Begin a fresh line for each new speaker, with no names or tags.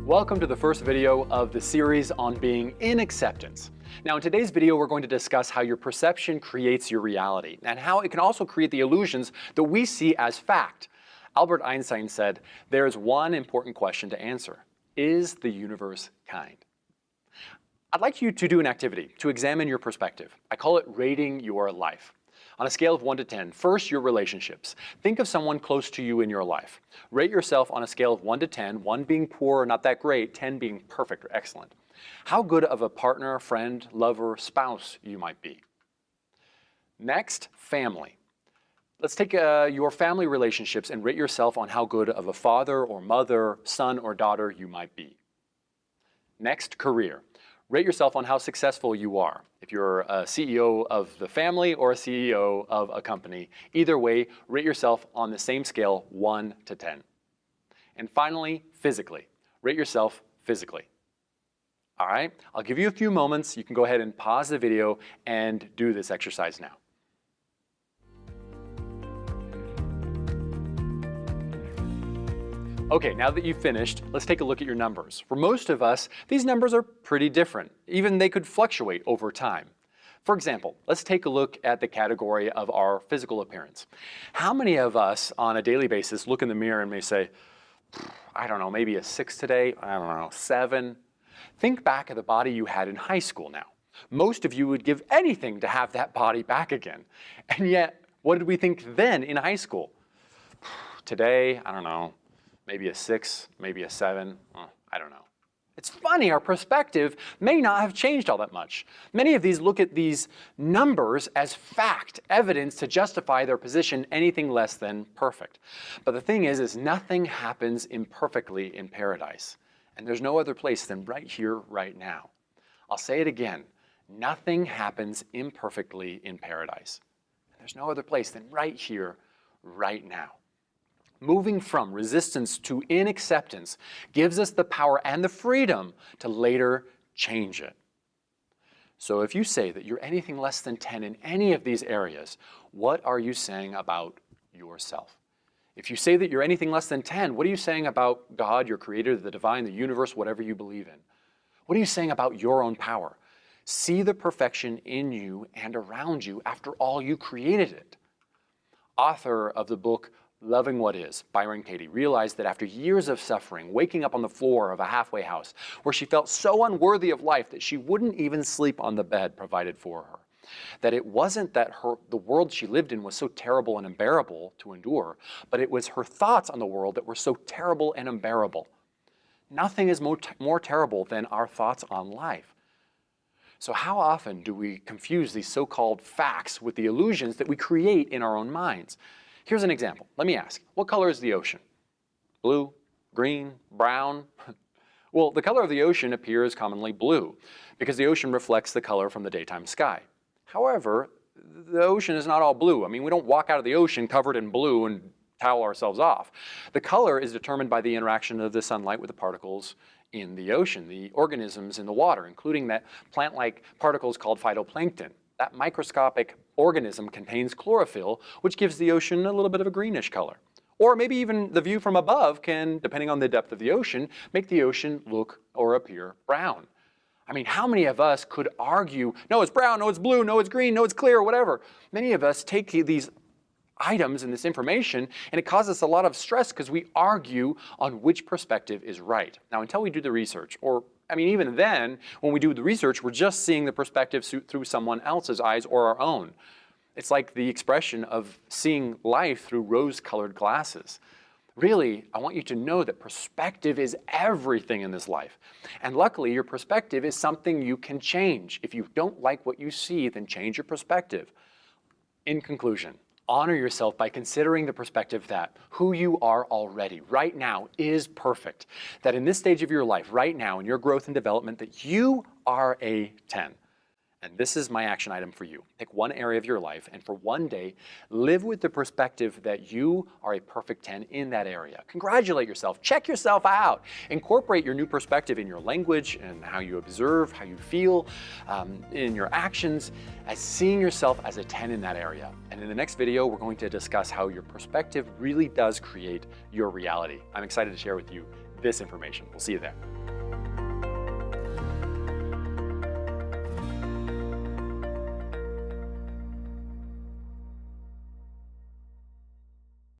Welcome to the first video of the series on being in acceptance. Now in today's video we're going to discuss how your perception creates your reality and how it can also create the illusions that we see as fact. Albert Einstein said, "There is one important question to answer. Is the universe kind?" I'd like you to do an activity to examine your perspective. I call it rating your life. On a scale of 1 to 10, first your relationships. Think of someone close to you in your life. Rate yourself on a scale of 1 to 10, 1 being poor or not that great, 10 being perfect or excellent. How good of a partner, friend, lover, spouse you might be. Next, family. Let's take your family relationships and rate yourself on how good of a father or mother, son or daughter you might be. Next, career. Rate yourself on how successful you are. If you're a CEO of the family or a CEO of a company, either way, rate yourself on the same scale, 1 to 10. And finally, physically. Rate yourself physically. All right, I'll give you a few moments. You can go ahead and pause the video and do this exercise now. Okay, now that you've finished, let's take a look at your numbers. For most of us, these numbers are pretty different. Even they could fluctuate over time. For example, let's take a look at the category of our physical appearance. How many of us on a daily basis look in the mirror and may say, I don't know, maybe a 6 today, I don't know, 7. Think back at the body you had in high school now. Most of you would give anything to have that body back again. And yet, what did we think then in high school? Today, I don't know, maybe a 6, maybe a 7, I don't know. It's funny, our perspective may not have changed all that much. Many of these look at these numbers as fact, evidence to justify their position anything less than perfect. But the thing is nothing happens imperfectly in paradise. And there's no other place than right here, right now. I'll say it again, nothing happens imperfectly in paradise. And there's no other place than right here, right now. Moving from resistance to inacceptance gives us the power and the freedom to later change it. So if you say that you're anything less than 10 in any of these areas, what are you saying about yourself? If you say that you're anything less than 10, what are you saying about God, your creator, the divine, the universe, whatever you believe in? What are you saying about your own power? See the perfection in you and around you. After all, you created it. Author of the book Loving What Is, Byron Katie, realized that after years of suffering, waking up on the floor of a halfway house where she felt so unworthy of life that she wouldn't even sleep on the bed provided for her, that it wasn't that the world she lived in was so terrible and unbearable to endure, but it was her thoughts on the world that were so terrible and unbearable. Nothing is more terrible than our thoughts on life. So how often do we confuse these so-called facts with the illusions that we create in our own minds? Here's an example. Let me ask, what color is the ocean? Blue, green, brown? Well, the color of the ocean appears commonly blue because the ocean reflects the color from the daytime sky. However, the ocean is not all blue. I mean, we don't walk out of the ocean covered in blue and towel ourselves off. The color is determined by the interaction of the sunlight with the particles in the ocean, the organisms in the water, including that plant-like particles called phytoplankton. That microscopic organism contains chlorophyll, which gives the ocean a little bit of a greenish color. Or maybe even the view from above can, depending on the depth of the ocean, make the ocean look or appear brown. I mean, how many of us could argue, no, it's brown, no, it's blue, no, it's green, no, it's clear, whatever. Many of us take these items and this information, and it causes us a lot of stress because we argue on which perspective is right. Now, until we do the research, or I mean, even then, when we do the research, we're just seeing the perspective through someone else's eyes or our own. It's like the expression of seeing life through rose-colored glasses. Really, I want you to know that perspective is everything in this life. And luckily, your perspective is something you can change. If you don't like what you see, then change your perspective. In conclusion, honor yourself by considering the perspective that who you are already, right now, is perfect. That in this stage of your life, right now, in your growth and development, that you are a 10. And this is my action item for you. Pick one area of your life and for one day, live with the perspective that you are a perfect 10 in that area. Congratulate yourself, check yourself out. Incorporate your new perspective in your language and how you observe, how you feel, in your actions, as seeing yourself as a 10 in that area. And in the next video, we're going to discuss how your perspective really does create your reality. I'm excited to share with you this information. We'll see you there.